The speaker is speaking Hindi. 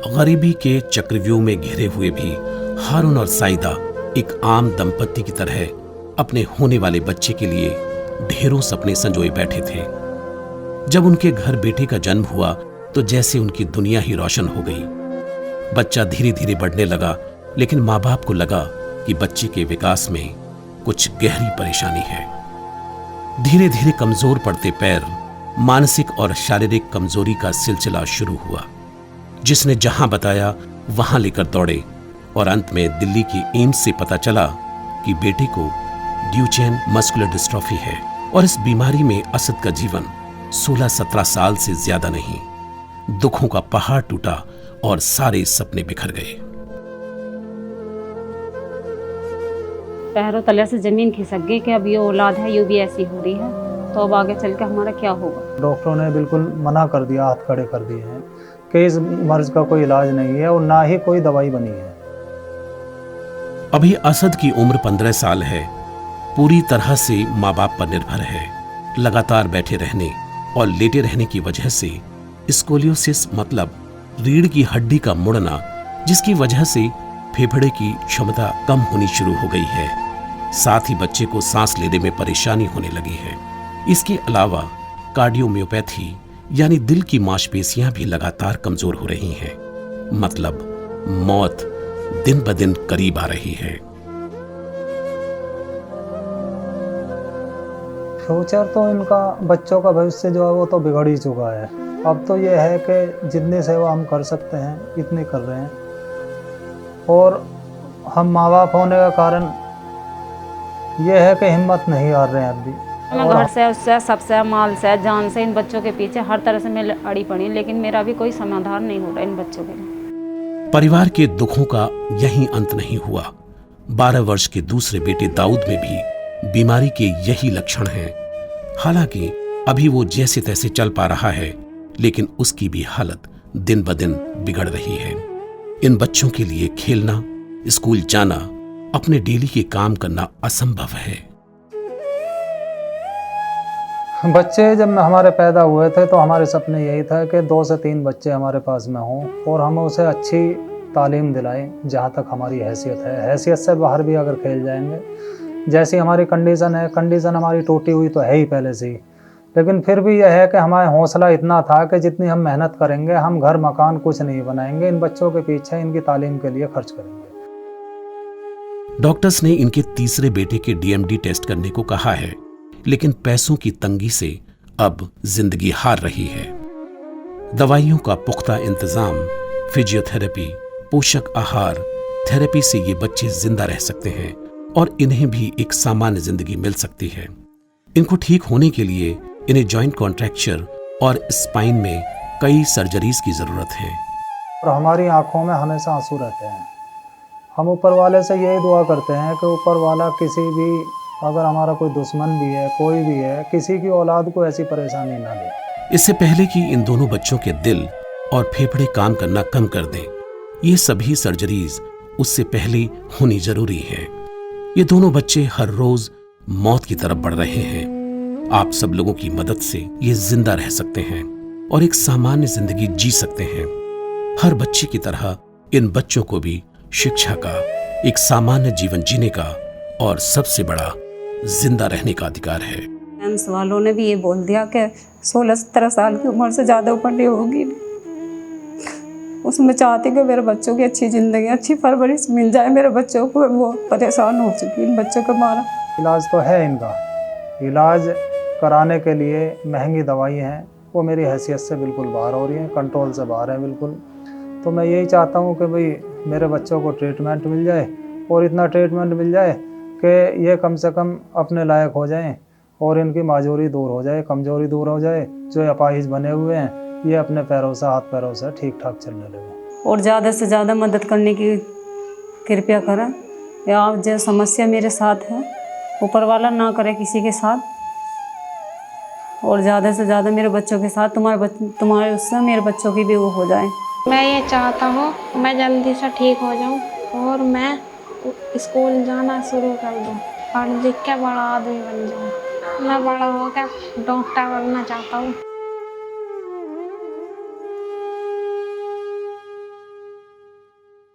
गरीबी के चक्रव्यूह में घिरे हुए भी हारून और साइदा एक आम दंपत्ति की तरह अपने होने वाले बच्चे के लिए ढेरों सपने संजोए बैठे थे। जब उनके घर बेटे का जन्म हुआ तो जैसे उनकी दुनिया ही रोशन हो गई। बच्चा धीरे धीरे बढ़ने लगा, लेकिन माँ बाप को लगा कि बच्चे के विकास में कुछ गहरी परेशानी है। धीरे धीरे कमजोर पड़ते पैर, मानसिक और शारीरिक कमजोरी का सिलसिला शुरू हुआ, जिसने जहां बताया वहां लेकर दौड़े और अंत में दिल्ली की एम्स से पता चला कि बेटे को ड्यूचेन मस्कुलर डिस्ट्रॉफी है और इस बीमारी में असद का जीवन 16-17 साल से ज्यादा नहीं। दुखों का पहाड़ टूटा और सारे सपने बिखर गए। पैरों तले से जमीन खिसक गई कि अब ये औलाद है, ये भी ऐसी हो रही है, तो अब आगे चल के हमारा क्या होगा। डॉक्टरों ने बिल्कुल मना कर दिया, हाथ खड़े कर दिए हैं कि इस मर्ज का कोई इलाज नहीं है और ना ही कोई दवाई बनी है। अभी असद की उम्र 15 साल है, पूरी तरह से माँ बाप पर निर्भर है। लगातार बैठे रहने और लेटे रहने की वजह से स्कोलियोसिस मतलब रीढ़ की हड्डी का मुड़ना, जिसकी वजह से फेफड़े की क्षमता कम होनी शुरू हो गई है। साथ ही बच्चे को सांस लेने में परेशानी होने लगी है। इसके अलावा कार्डियोमायोपैथी यानी दिल की मांसपेशियां भी लगातार कमजोर हो रही हैं। मतलब मौत दिन ब दिन करीब आ रही है। फ्यूचर तो इनका, बच्चों का भविष्य जो है वो तो बिगड़ ही चुका है। अब तो ये है कि जितनी सेवा हम कर सकते हैं इतनी कर रहे हैं, और हम माँ बाप होने का कारण ये है कि हिम्मत नहीं हार रहे हैं अब भी। मैं घर से, उससे, सबसे, माल से, जान से इन बच्चों के पीछे हर तरह से मैं अड़ी पड़ी, लेकिन मेरा भी कोई समाधान नहीं हो रहा इन बच्चों के लिए। परिवार के दुखों का यही अंत नहीं हुआ। 12 वर्ष के दूसरे बेटे दाऊद में भी बीमारी के यही लक्षण हैं। हालांकि अभी वो जैसे तैसे चल पा रहा है, लेकिन उसकी भी हालत दिन ब दिन बिगड़ रही है। इन बच्चों के लिए खेलना, स्कूल जाना, अपने डेली के काम करना असंभव है। बच्चे जब हमारे पैदा हुए थे तो हमारे सपने यही था कि 2 से 3 बच्चे हमारे पास में हों और हम उसे अच्छी तालीम दिलाएं जहाँ तक हमारी हैसियत है। हैसियत से बाहर भी अगर खेल जाएंगे, जैसी हमारी कंडीशन है, कंडीशन हमारी टूटी हुई तो है ही पहले से ही, लेकिन फिर भी यह है कि हमारा हौसला इतना था कि जितनी हम मेहनत करेंगे, हम घर मकान कुछ नहीं बनाएंगे, इन बच्चों के पीछे इनकी तालीम के लिए खर्च करेंगे। डॉक्टर्स ने इनके तीसरे बेटे के डीएमडी टेस्ट करने को कहा है, लेकिन पैसों की तंगी से अब जिंदगी हार रही है। दवाइयों का पुख्ता इंतजाम, फिजियोथेरेपी, पोषक आहार, थेरेपी से ये बच्चे जिंदा रह सकते हैं और इन्हें भी एक सामान्य जिंदगी मिल सकती है। इनको ठीक होने के लिए इन्हें जॉइंट कॉन्ट्रैक्चर और स्पाइन में कई सर्जरीज की जरूरत है। और हमारी आंखों में हमेशा आंसू रहते हैं। हम ऊपर वाले से यही दुआ करते हैं कि ऊपर वाला किसी भी, अगर हमारा कोई दुश्मन भी है, कोई भी है, किसी की औलाद को ऐसी परेशानी ना दे। इससे पहले कि इन दोनों बच्चों के दिल और फेफड़े काम करना कम कर दें, ये सभी सर्जरीज उससे पहले होनी जरूरी है। ये दोनों बच्चे हर रोज मौत की तरफ बढ़ रहे हैं। आप सब लोगों की मदद से ये जिंदा रह सकते हैं और एक सामान्य जिंदगी जी सकते हैं। हर बच्चे की तरह इन बच्चों को भी शिक्षा का, एक सामान्य जीवन जीने का और सबसे बड़ा जिंदा रहने का अधिकार है। एम्स वालों ने भी ये बोल दिया कि 16-17 साल की उम्र से ज़्यादा ऊपर नहीं होगी। उसमें चाहती कि मेरे बच्चों की अच्छी ज़िंदगी, अच्छी परवरिश मिल जाए मेरे बच्चों को। वो परेशान हो चुकी इन बच्चों को मारा। इलाज तो है इनका, इलाज कराने के लिए महंगी दवाई हैं, वो मेरी हैसियत से बिल्कुल बाहर हो रही हैं, कंट्रोल से बाहर है बिल्कुल। तो मैं यही चाहता हूँ कि भाई मेरे बच्चों को ट्रीटमेंट मिल जाए, और इतना ट्रीटमेंट मिल जाए कि ये कम से कम अपने लायक हो जाएं और इनकी माजूरी दूर हो जाए, कमजोरी दूर हो जाए। जो अपाहिज बने हुए हैं ये अपने पैरों से, हाथ पैरों से ठीक ठाक चलने लगे। और ज़्यादा से ज़्यादा मदद करने की कृपया करें। या जो समस्या मेरे साथ है, ऊपर वाला ना करे किसी के साथ, और ज़्यादा से ज़्यादा मेरे बच्चों के साथ, तुम्हारे उससे मेरे बच्चों की भी वो हो जाए। मैं ये चाहता हूँ मैं जल्दी से ठीक हो जाऊँ और मैं स्कूल जाना शुरू कर दूँ, पढ़ लिख के बड़ा आदमी बन जाऊँ। मैं बड़ा होकर डॉक्टर बनना चाहता हूँ।